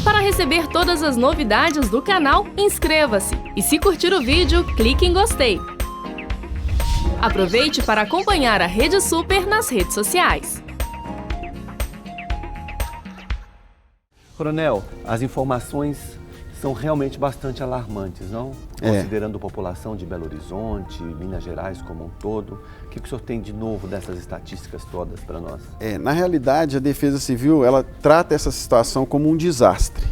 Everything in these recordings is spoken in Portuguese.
Para receber todas as novidades do canal, inscreva-se e se curtir o vídeo, clique em gostei. Aproveite para acompanhar a Rede Super nas redes sociais. Coronel, as informações são realmente bastante alarmantes, não? Considerando a população de Belo Horizonte, Minas Gerais como um todo. O que o senhor tem de novo dessas estatísticas todas para nós? Na realidade, a Defesa Civil, ela trata essa situação como um desastre.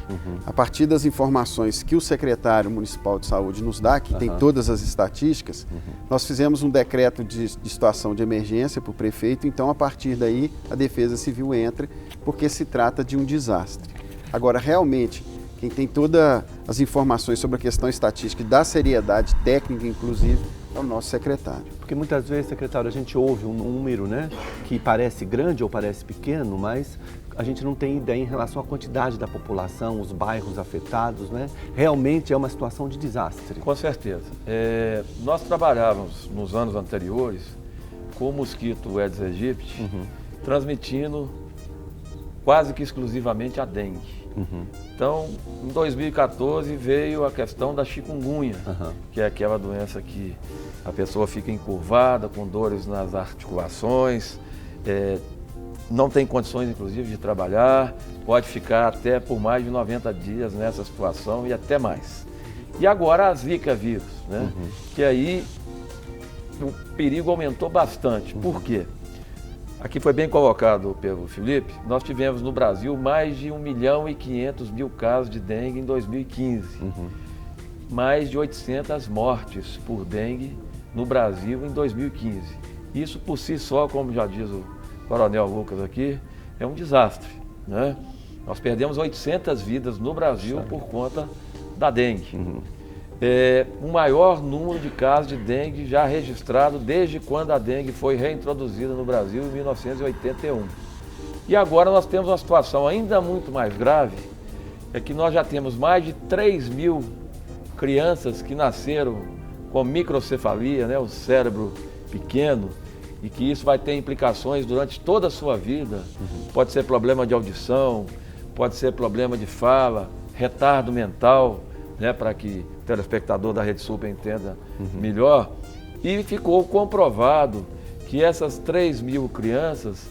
A partir das informações que o secretário municipal de saúde nos dá, que tem todas as estatísticas, nós fizemos um decreto de situação de emergência para o prefeito, então a partir daí a Defesa Civil entra, porque se trata de um desastre. Agora, realmente, quem tem todas as informações sobre a questão estatística e da seriedade técnica, inclusive, é o nosso secretário. Porque muitas vezes, secretário, a gente ouve um número, né, que parece grande ou parece pequeno, mas a gente não tem ideia em relação à quantidade da população, os bairros afetados, né? Realmente é uma situação de desastre. Com certeza. Nós trabalhávamos nos anos anteriores com o mosquito Aedes aegypti, transmitindo quase que exclusivamente a dengue. Então, em 2014 veio a questão da chikungunya, que é aquela doença que a pessoa fica encurvada, com dores nas articulações, não tem condições, inclusive, de trabalhar, pode ficar até por mais de 90 dias nessa situação e até mais. E agora a Zika vírus, né? Que aí o perigo aumentou bastante. Por quê? Aqui foi bem colocado pelo Felipe, nós tivemos no Brasil mais de 1.500.000 casos de dengue em 2015. Mais de 800 mortes por dengue no Brasil em 2015. Isso por si só, como já diz o Coronel Lucas aqui, é um desastre, né? Nós perdemos 800 vidas no Brasil por conta da dengue. O maior número de casos de dengue já registrado desde quando a dengue foi reintroduzida no Brasil em 1981. E agora nós temos uma situação ainda muito mais grave, é que nós já temos mais de 3.000 crianças que nasceram com microcefalia, né, o cérebro pequeno, e que isso vai ter implicações durante toda a sua vida. Pode ser problema de audição, pode ser problema de fala, retardo mental, né, para que o telespectador da Rede Super entenda melhor. E ficou comprovado que essas 3.000 crianças,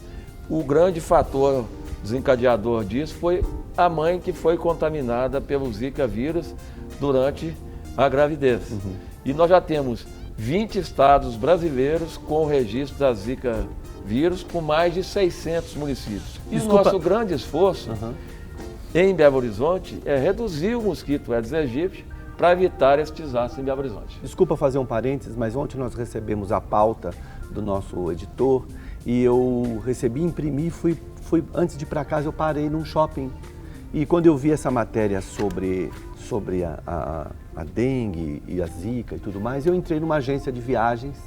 o grande fator desencadeador disso foi a mãe que foi contaminada pelo Zika vírus durante a gravidez. E nós já temos 20 estados brasileiros com o registro da Zika vírus, com mais de 600 municípios. E o nosso grande esforço em Belo Horizonte é reduzir o mosquito Aedes aegypti para evitar esse desastre em Belo Horizonte. Desculpa fazer um parênteses, mas ontem nós recebemos a pauta do nosso editor e eu recebi, imprimi, antes de ir para casa eu parei num shopping. E quando eu vi essa matéria sobre a dengue e a zika e tudo mais, eu entrei numa agência de viagens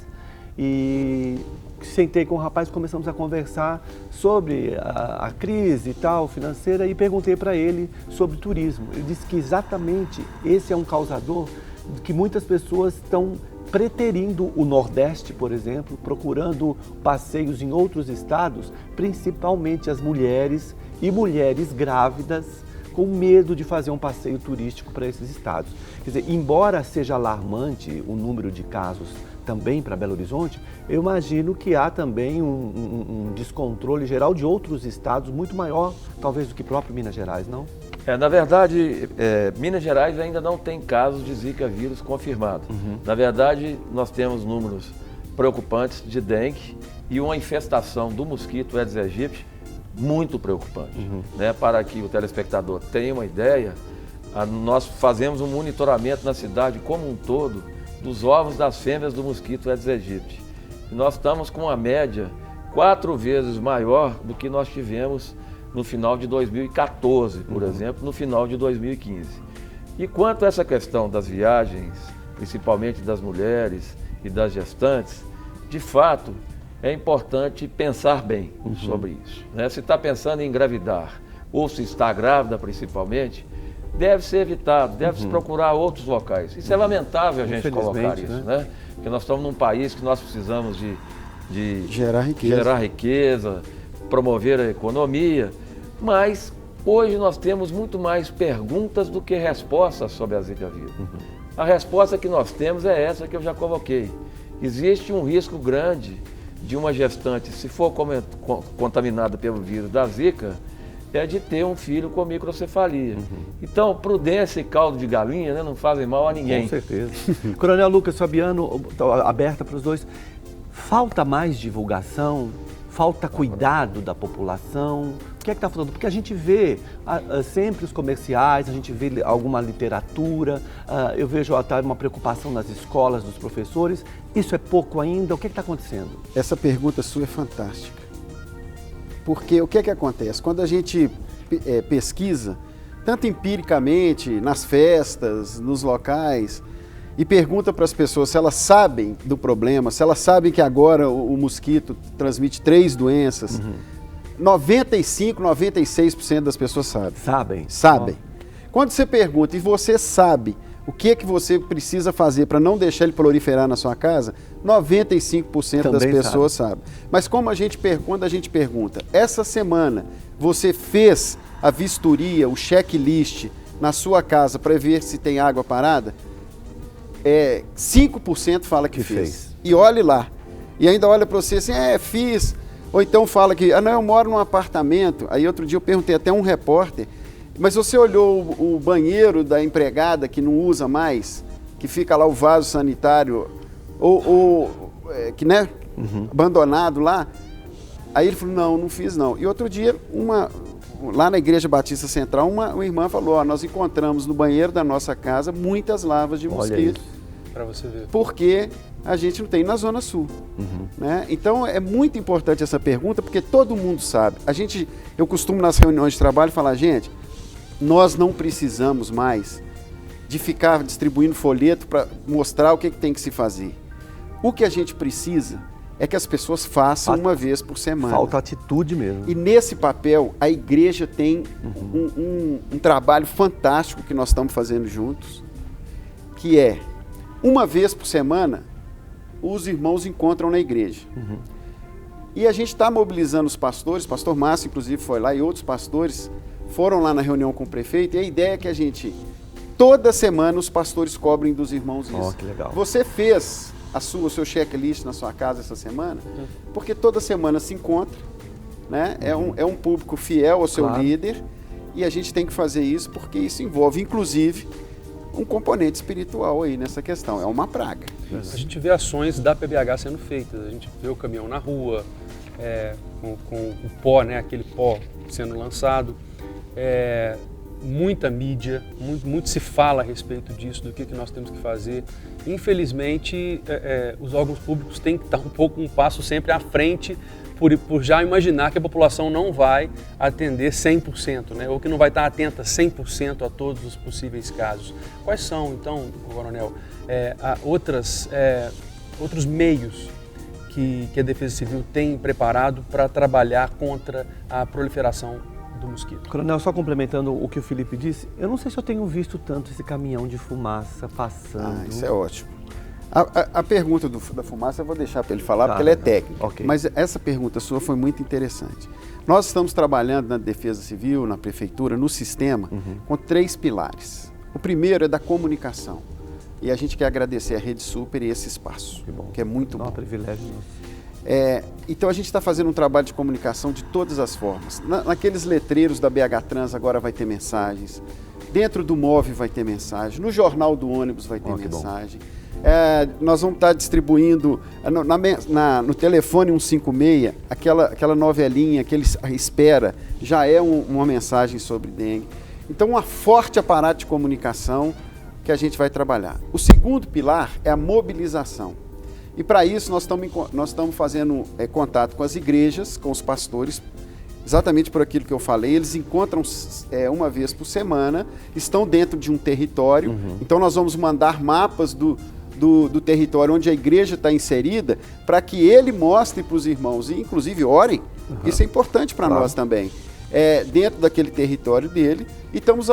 e sentei com o rapaz, começamos a conversar sobre a crise e tal, financeira, e perguntei para ele sobre turismo. Ele disse que exatamente esse é um causador que muitas pessoas estão preterindo o Nordeste, por exemplo, procurando passeios em outros estados, principalmente as mulheres e mulheres grávidas, com medo de fazer um passeio turístico para esses estados. Quer dizer, embora seja alarmante o número de casos também para Belo Horizonte, eu imagino que há também um descontrole geral de outros estados muito maior, talvez, do que próprio Minas Gerais, não? Na verdade, Minas Gerais ainda não tem casos de Zika vírus confirmado. Na verdade, nós temos números preocupantes de dengue e uma infestação do mosquito Aedes aegypti muito preocupante. Né? Para que o telespectador tenha uma ideia, nós fazemos um monitoramento na cidade como um todo dos ovos das fêmeas do mosquito Aedes aegypti. E nós estamos com uma média 4 vezes maior do que nós tivemos no final de 2014, por exemplo, no final de 2015. E quanto a essa questão das viagens, principalmente das mulheres e das gestantes, de fato, é importante pensar bem sobre isso. Né? Se está pensando em engravidar, ou se está grávida principalmente, deve ser evitado, deve se procurar outros locais. Isso é lamentável a gente colocar isso, né? Porque nós estamos num país que nós precisamos de gerar riqueza, promover a economia, mas Hoje nós temos muito mais perguntas do que respostas sobre a Zika vírus. A resposta que nós temos é essa que eu já coloquei. Existe um risco grande de uma gestante, se for contaminada pelo vírus da Zika, é de ter um filho com microcefalia. Então, prudência e caldo de galinha, né, não fazem mal a ninguém. Com certeza. Coronel Lucas Fabiano, aberta para os dois. Falta mais divulgação? Falta cuidado da população? O que é que está falando? Porque a gente vê sempre os comerciais, a gente vê alguma literatura, eu vejo até uma preocupação nas escolas, dos professores. Isso é pouco ainda? O que está acontecendo? Essa pergunta sua é fantástica. Porque o que é que acontece? Quando a gente pesquisa, tanto empiricamente, nas festas, nos locais, e pergunta para as pessoas se elas sabem do problema, se elas sabem que agora o mosquito transmite 3 doenças, 95, 96% das pessoas sabem. Sabem. Quando você pergunta e você sabe o que é que você precisa fazer para não deixar ele proliferar na sua casa, 95% das pessoas sabem. Mas quando a gente pergunta, essa semana você fez a vistoria, o checklist na sua casa para ver se tem água parada? 5% fala que fez. E olhe lá. E ainda olha para você assim, fiz. Ou então fala que, não, eu moro num apartamento. Aí outro dia eu perguntei até a um repórter, mas você olhou o banheiro da empregada que não usa mais, que fica lá o vaso sanitário, que, né, abandonado lá? Aí ele falou, não fiz não. E outro dia, lá na Igreja Batista Central, uma irmã falou, nós encontramos no banheiro da nossa casa muitas larvas de mosquito. Para você ver. Porque a gente não tem na Zona Sul. Né? Então é muito importante essa pergunta, porque todo mundo sabe. Eu costumo nas reuniões de trabalho falar, gente, nós não precisamos mais de ficar distribuindo folheto para mostrar o que tem que se fazer. O que a gente precisa é que as pessoas façam uma vez por semana. Falta atitude mesmo. E nesse papel, a igreja tem um trabalho fantástico que nós estamos fazendo juntos, que é, uma vez por semana, os irmãos encontram na igreja. E a gente está mobilizando os pastores, o pastor Márcio, inclusive, foi lá, e outros pastores foram lá na reunião com o prefeito, e a ideia é que toda semana, os pastores cobrem dos irmãos isso. Que legal. Você fez o seu checklist na sua casa essa semana? Porque toda semana se encontra, né? É um público fiel ao seu líder, e a gente tem que fazer isso porque isso envolve, inclusive, um componente espiritual aí nessa questão. É uma praga. A gente vê ações da PBH sendo feitas, a gente vê o caminhão na rua, com o pó, né? Aquele pó sendo lançado. Muita mídia, muito se fala a respeito disso, do que nós temos que fazer. Infelizmente, os órgãos públicos têm que estar um passo sempre à frente, por já imaginar que a população não vai atender 100%, né? Ou que não vai estar atenta 100% a todos os possíveis casos. Quais são, então, Coronel, outros meios que a Defesa Civil tem preparado para trabalhar contra a proliferação do mosquito? Coronel, só complementando o que o Felipe disse, eu não sei se eu tenho visto tanto esse caminhão de fumaça passando. Isso é ótimo. A pergunta da fumaça eu vou deixar para ele falar, porque ela é técnica. Okay. Mas essa pergunta sua foi muito interessante. Nós estamos trabalhando na Defesa Civil, na Prefeitura, no sistema, com 3 pilares. O primeiro é da comunicação. E a gente quer agradecer a Rede Super e esse espaço, que é muito bom. É um privilégio nosso. Então a gente está fazendo um trabalho de comunicação de todas as formas. Naqueles letreiros da BH Trans agora vai ter mensagens, dentro do MOVE vai ter mensagem, no jornal do ônibus vai ter mensagem. Nós vamos estar distribuindo no telefone 156, aquela novelinha que ele espera, já é uma mensagem sobre dengue. Então, um forte aparato de comunicação que a gente vai trabalhar. O segundo pilar é a mobilização. E para isso nós estamos fazendo contato com as igrejas, com os pastores, exatamente por aquilo que eu falei. Eles encontram uma vez por semana, estão dentro de um território, então nós vamos mandar mapas do território onde a igreja está inserida, para que ele mostre para os irmãos, e inclusive orem, isso é importante para nós também, dentro daquele território dele, e estamos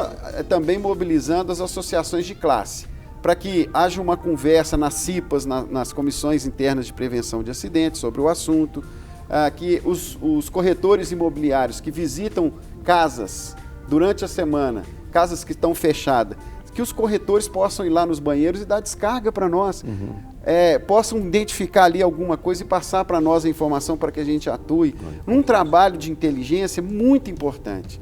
também mobilizando as associações de classe, para que haja uma conversa nas CIPAs, nas comissões internas de prevenção de acidentes sobre o assunto, que os corretores imobiliários que visitam casas durante a semana, casas que estão fechadas, que os corretores possam ir lá nos banheiros e dar descarga para nós, possam identificar ali alguma coisa e passar para nós a informação para que a gente atue. Um trabalho de inteligência muito importante.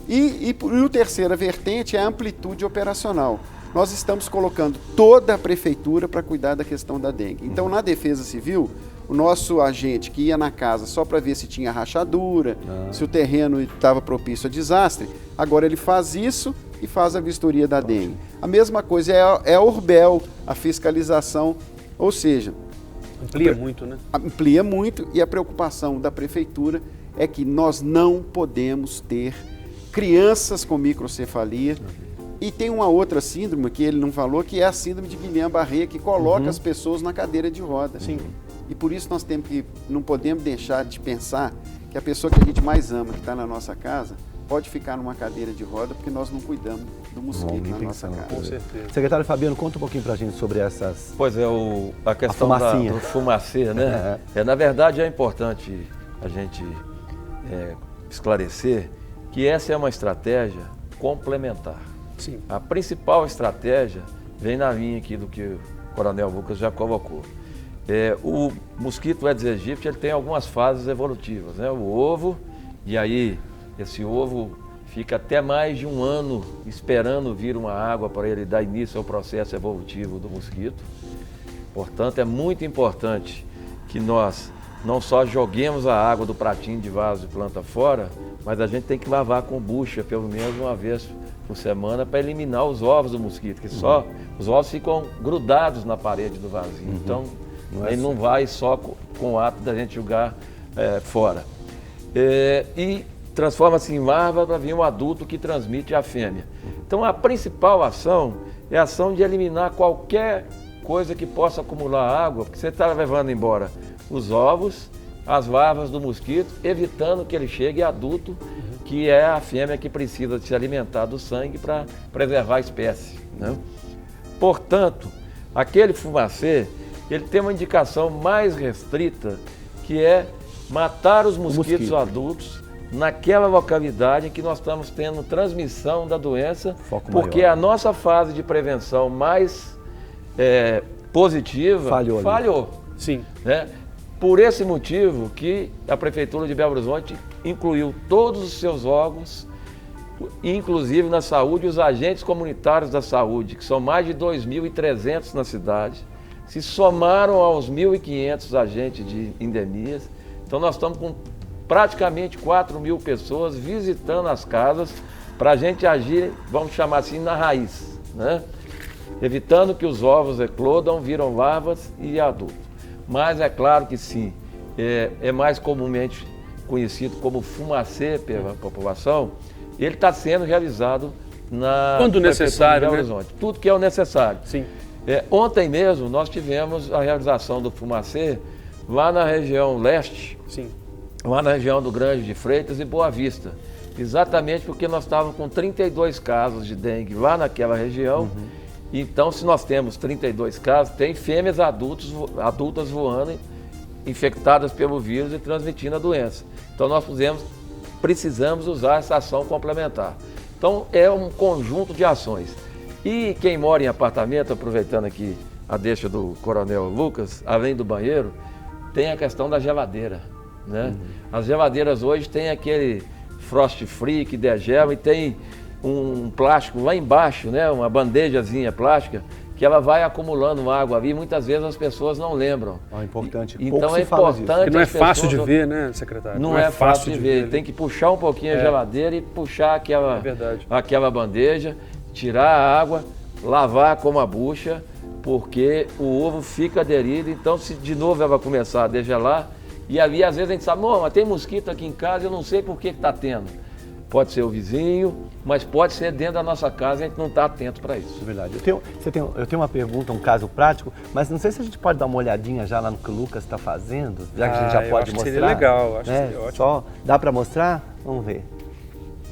E a terceira vertente é a amplitude operacional. Nós estamos colocando toda a prefeitura para cuidar da questão da dengue. Então, na Defesa Civil, o nosso agente que ia na casa só para ver se tinha rachadura, se o terreno estava propício a desastre, agora ele faz isso e faz a vistoria da dengue. A mesma coisa é a Urbel, a fiscalização, ou seja... Amplia muito, né? Amplia muito, e a preocupação da prefeitura é que nós não podemos ter crianças com microcefalia. E tem uma outra síndrome que ele não falou, que é a síndrome de Guillain-Barré, que coloca as pessoas na cadeira de roda. Sim. E por isso nós não podemos deixar de pensar que a pessoa que a gente mais ama, que está na nossa casa, pode ficar numa cadeira de roda porque nós não cuidamos do mosquito na nossa casa. Com certeza. Secretário Fabiano, conta um pouquinho pra gente sobre essas... Pois é, a questão do fumacê, né? Na verdade, é importante a gente esclarecer que essa é uma estratégia complementar. Sim. A principal estratégia vem na linha aqui do que o Coronel Lucas já colocou. O mosquito Aedes aegypti ele tem algumas fases evolutivas, né? O ovo, e aí esse ovo fica até mais de um ano esperando vir uma água para ele dar início ao processo evolutivo do mosquito. Portanto, é muito importante que nós não só joguemos a água do pratinho de vaso de planta fora, mas a gente tem que lavar com bucha pelo menos uma vez por semana para eliminar os ovos do mosquito, que só os ovos ficam grudados na parede do vasinho. Então, ele não vai só com o ato da gente jogar fora. E transforma-se em larva para vir um adulto que transmite a fêmea. Então, a principal ação é a ação de eliminar qualquer coisa que possa acumular água, porque você está levando embora os ovos, as larvas do mosquito, evitando que ele chegue adulto, que é a fêmea que precisa se alimentar do sangue para preservar a espécie, né? Portanto, aquele fumacê, ele tem uma indicação mais restrita, que é matar os mosquitos adultos naquela localidade em que nós estamos tendo transmissão da doença, porque a nossa fase de prevenção mais positiva falhou. Sim. Né? Por esse motivo que a Prefeitura de Belo Horizonte incluiu todos os seus órgãos, inclusive na saúde, os agentes comunitários da saúde, que são mais de 2.300 na cidade, se somaram aos 1.500 agentes de endemias. Então nós estamos com praticamente 4.000 pessoas visitando as casas para a gente agir, vamos chamar assim, na raiz, né? Evitando que os ovos eclodam, viram larvas e adultos. Mas é claro que sim, é mais comumente conhecido como fumacê pela população, ele está sendo realizado na quando necessário, de Belo Horizonte. Tudo que é o necessário. Sim. Ontem mesmo nós tivemos a realização do fumacê lá na região leste, Sim. lá na região do Grande de Freitas e Boa Vista. Exatamente porque nós estávamos com 32 casos de dengue lá naquela região. Então, se nós temos 32 casos, tem fêmeas adultas voando, infectadas pelo vírus e transmitindo a doença. Então, nós precisamos usar essa ação complementar. Então, é um conjunto de ações. E quem mora em apartamento, aproveitando aqui a deixa do Coronel Lucas, além do banheiro, tem a questão da geladeira, né? As geladeiras hoje têm aquele frost free que degela e tem um plástico lá embaixo, né? Uma bandejazinha plástica, que ela vai acumulando água ali e muitas vezes as pessoas não lembram. É importante. Então é importante. Não é fácil de ver, né, secretário? Não é fácil de ver. Tem que puxar um pouquinho a geladeira e puxar aquela bandeja, tirar a água, lavar com uma bucha, porque o ovo fica aderido. Então, se de novo ela começar a degelar, e ali às vezes a gente sabe, mas tem mosquito aqui em casa, eu não sei por que está tendo. Pode ser o vizinho, mas pode ser dentro da nossa casa e a gente não está atento para isso. É verdade. Eu tenho uma pergunta, um caso prático, mas não sei se a gente pode dar uma olhadinha já lá no que o Lucas está fazendo, já que a gente já pode mostrar. Seria legal, acho que né? seria ótimo. Só dá para mostrar? Vamos ver.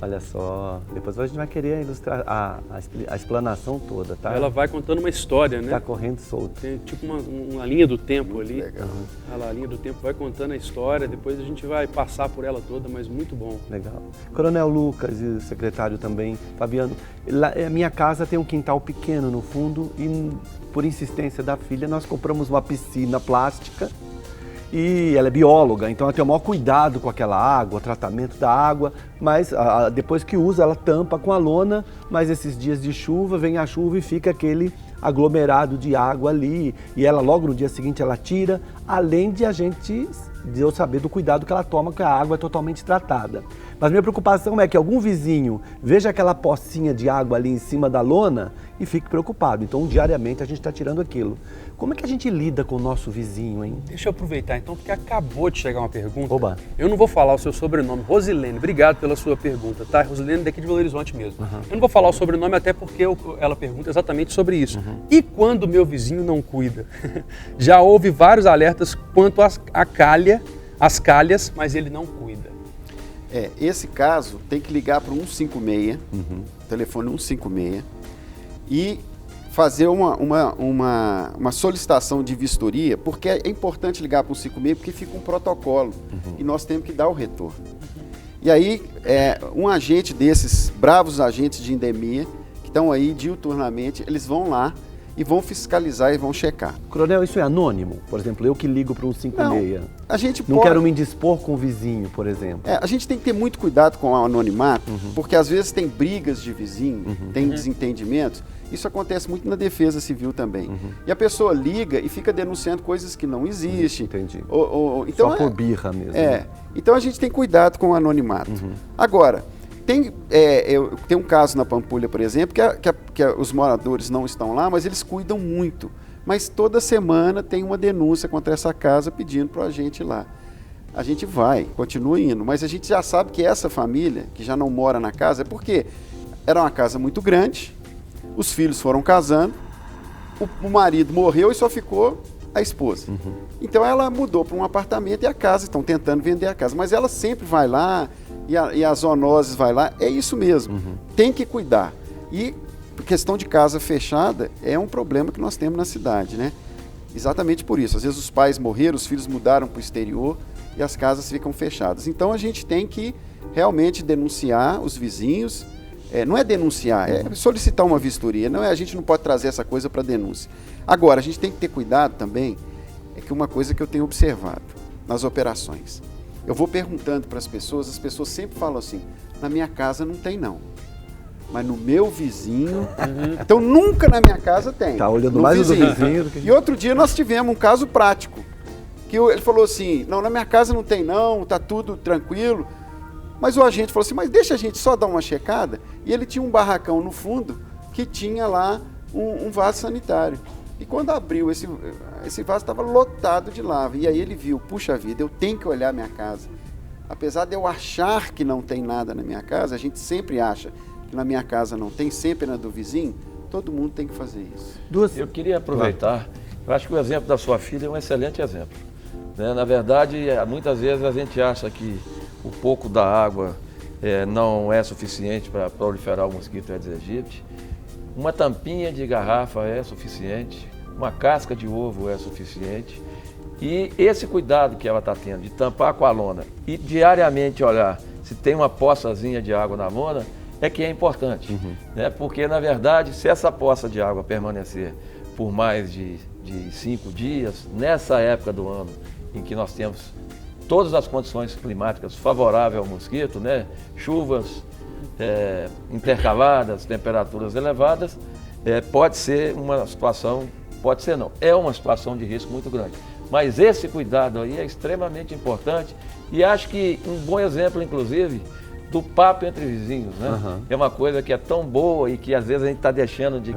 Olha só, depois a gente vai querer ilustrar a explanação toda, tá? Ela vai contando uma história, né? Tá correndo solto. Tem tipo uma linha do tempo ali. Legal. A linha do tempo vai contando a história, depois a gente vai passar por ela toda, mas muito bom. Legal. Coronel Lucas e o secretário também, Fabiano, a minha casa tem um quintal pequeno no fundo e, por insistência da filha, nós compramos uma piscina plástica e ela é bióloga, então ela tem o maior cuidado com aquela água, tratamento da água, mas depois que usa ela tampa com a lona, mas esses dias de chuva, vem a chuva e fica aquele aglomerado de água ali e ela logo no dia seguinte ela tira, além de eu saber do cuidado que ela toma, que a água é totalmente tratada. Mas minha preocupação é que algum vizinho veja aquela pocinha de água ali em cima da lona e fique preocupado. Então, diariamente a gente está tirando aquilo. Como é que a gente lida com o nosso vizinho, hein? Deixa eu aproveitar então, porque acabou de chegar uma pergunta. Oba. Eu não vou falar o seu sobrenome, Rosilene, obrigado pela sua pergunta, tá? Rosilene daqui de Belo Horizonte mesmo. Eu não vou falar o sobrenome até porque ela pergunta exatamente sobre isso. E quando meu vizinho não cuida? Já houve vários alertas quanto às calhas, mas ele não cuida. Esse caso tem que ligar para o 156, telefone 156, e fazer uma solicitação de vistoria, porque é importante ligar para o 156 porque fica um protocolo e nós temos que dar o retorno. E aí, um agente desses bravos agentes de endemia, que estão aí diuturnamente, eles vão lá e vão fiscalizar e vão checar. Coronel, isso é anônimo? Por exemplo, eu que ligo para um 156. Não, a gente não quero me indispor com o vizinho, por exemplo. A gente tem que ter muito cuidado com o anonimato, porque às vezes tem brigas de vizinho, tem desentendimentos. Isso acontece muito na defesa civil também. E a pessoa liga e fica denunciando coisas que não existem. Entendi. Então, só por birra mesmo. Né? Então a gente tem cuidado com o anonimato. Agora, tem um caso na Pampulha, por exemplo, que os moradores não estão lá, mas eles cuidam muito. Mas toda semana tem uma denúncia contra essa casa pedindo para a gente ir lá. A gente vai, continua indo, mas a gente já sabe que essa família, que já não mora na casa, é porque era uma casa muito grande, os filhos foram casando, o marido morreu e só ficou a esposa. Então ela mudou para um apartamento e a casa, estão tentando vender a casa, mas ela sempre vai lá, e as zoonoses vai lá, é isso mesmo, tem que cuidar. E questão de casa fechada é um problema que nós temos na cidade, né? Exatamente por isso, às vezes os pais morreram, os filhos mudaram para o exterior e as casas ficam fechadas. Então a gente tem que realmente denunciar os vizinhos, não é denunciar, é solicitar uma vistoria, a gente não pode trazer essa coisa para denúncia. Agora, a gente tem que ter cuidado também, que uma coisa que eu tenho observado nas operações, eu vou perguntando para as pessoas sempre falam assim, na minha casa não tem não, mas no meu vizinho, então nunca na minha casa tem. Tá olhando mais o do vizinho do que... E outro dia nós tivemos um caso prático, que ele falou assim, não, na minha casa não tem não, tá tudo tranquilo, mas o agente falou assim, mas deixa a gente só dar uma checada, e ele tinha um barracão no fundo, que tinha lá um vaso sanitário. E quando abriu, esse vaso estava lotado de lava. E aí ele viu, puxa vida, eu tenho que olhar minha casa. Apesar de eu achar que não tem nada na minha casa, a gente sempre acha que na minha casa não tem, sempre na do vizinho, todo mundo tem que fazer isso. Eu queria aproveitar, eu acho que o exemplo da sua filha é um excelente exemplo. Né? Na verdade, muitas vezes a gente acha que o pouco da água não é suficiente para proliferar o mosquito Aedes aegypti. Uma tampinha de garrafa é suficiente, uma casca de ovo é suficiente. E esse cuidado que ela está tendo de tampar com a lona e diariamente olhar se tem uma poçazinha de água na lona, é que é importante. Né? Porque, na verdade, se essa poça de água permanecer por mais de 5 dias, nessa época do ano em que nós temos todas as condições climáticas favoráveis ao mosquito, né? Chuvas intercaladas, temperaturas elevadas, pode ser uma situação, pode ser não, é uma situação de risco muito grande. Mas esse cuidado aí é extremamente importante e acho que um bom exemplo, inclusive, do papo entre vizinhos, né? É uma coisa que é tão boa e que às vezes a gente está deixando de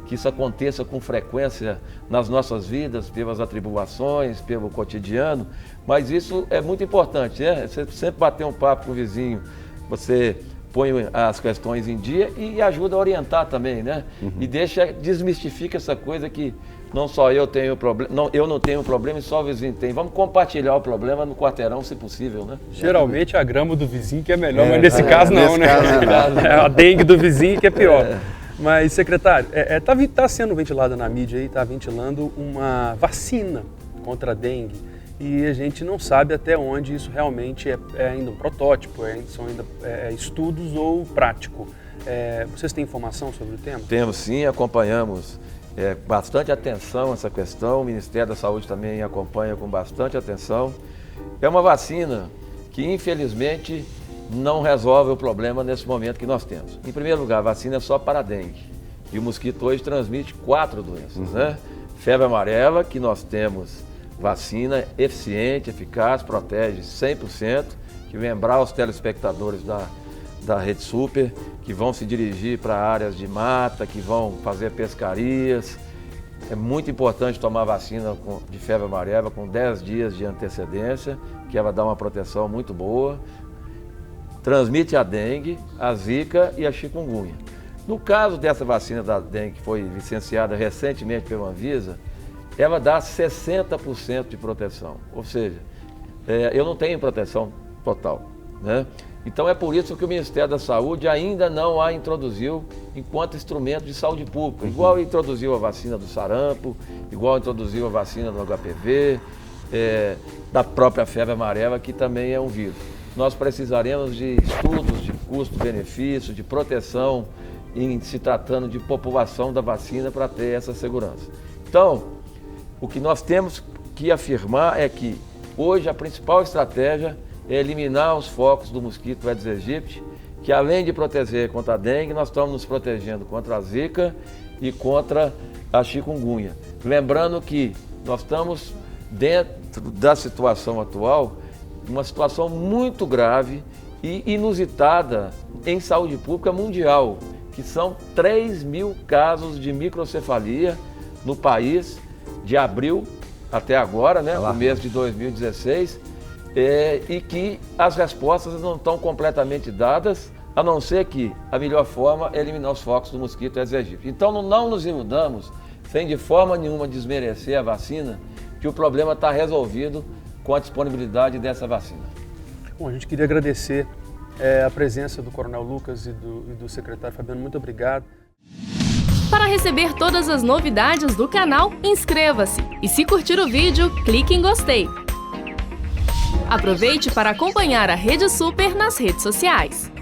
que isso aconteça com frequência nas nossas vidas, pelas atribulações, pelo cotidiano, mas isso é muito importante, né? Você sempre bater um papo com o vizinho, você põe as questões em dia e ajuda a orientar também, né? E desmistifica essa coisa que não só eu tenho problema, eu não tenho problema e só o vizinho tem. Vamos compartilhar o problema no quarteirão, se possível, né? Geralmente a grama do vizinho que é melhor, mas nesse caso não, né? Caso, É a dengue do vizinho que é pior. Mas, secretário, tá sendo ventilada na mídia aí, tá ventilando uma vacina contra a dengue. E a gente não sabe até onde isso realmente é ainda um protótipo, são ainda estudos ou prático. Vocês têm informação sobre o tema? Temos sim, acompanhamos bastante atenção essa questão, o Ministério da Saúde também acompanha com bastante atenção. É uma vacina que infelizmente não resolve o problema nesse momento que nós temos. Em primeiro lugar, a vacina é só para a dengue. E o mosquito hoje transmite 4 doenças, né? Febre amarela, que nós temos vacina eficiente, eficaz, protege 100%, que lembrar aos telespectadores da Rede Super, que vão se dirigir para áreas de mata, que vão fazer pescarias. É muito importante tomar vacina de febre amarela com 10 dias de antecedência, que ela dá uma proteção muito boa. Transmite a dengue, a zika e a chikungunya. No caso dessa vacina da dengue, que foi licenciada recentemente pela Anvisa, ela dá 60% de proteção, ou seja, eu não tenho proteção total, né? Então é por isso que o Ministério da Saúde ainda não a introduziu enquanto instrumento de saúde pública, igual introduziu a vacina do sarampo, igual introduziu a vacina do HPV, da própria febre amarela, que também é um vírus. Nós precisaremos de estudos de custo-benefício, de proteção em se tratando de população da vacina para ter essa segurança. Então, o que nós temos que afirmar é que hoje a principal estratégia é eliminar os focos do mosquito Aedes aegypti, que além de proteger contra a dengue, nós estamos nos protegendo contra a zika e contra a chikungunya. Lembrando que nós estamos dentro da situação atual, uma situação muito grave e inusitada em saúde pública mundial, que são 3.000 casos de microcefalia no país, de abril até agora, né, no mês de 2016, e que as respostas não estão completamente dadas, a não ser que a melhor forma é eliminar os focos do mosquito Aedes aegypti. Então não nos iludamos, sem de forma nenhuma desmerecer a vacina, que o problema está resolvido com a disponibilidade dessa vacina. Bom, a gente queria agradecer a presença do Coronel Lucas e do secretário Fabiano. Muito obrigado. Para receber todas as novidades do canal, inscreva-se e se curtir o vídeo, clique em gostei. Aproveite para acompanhar a Rede Super nas redes sociais.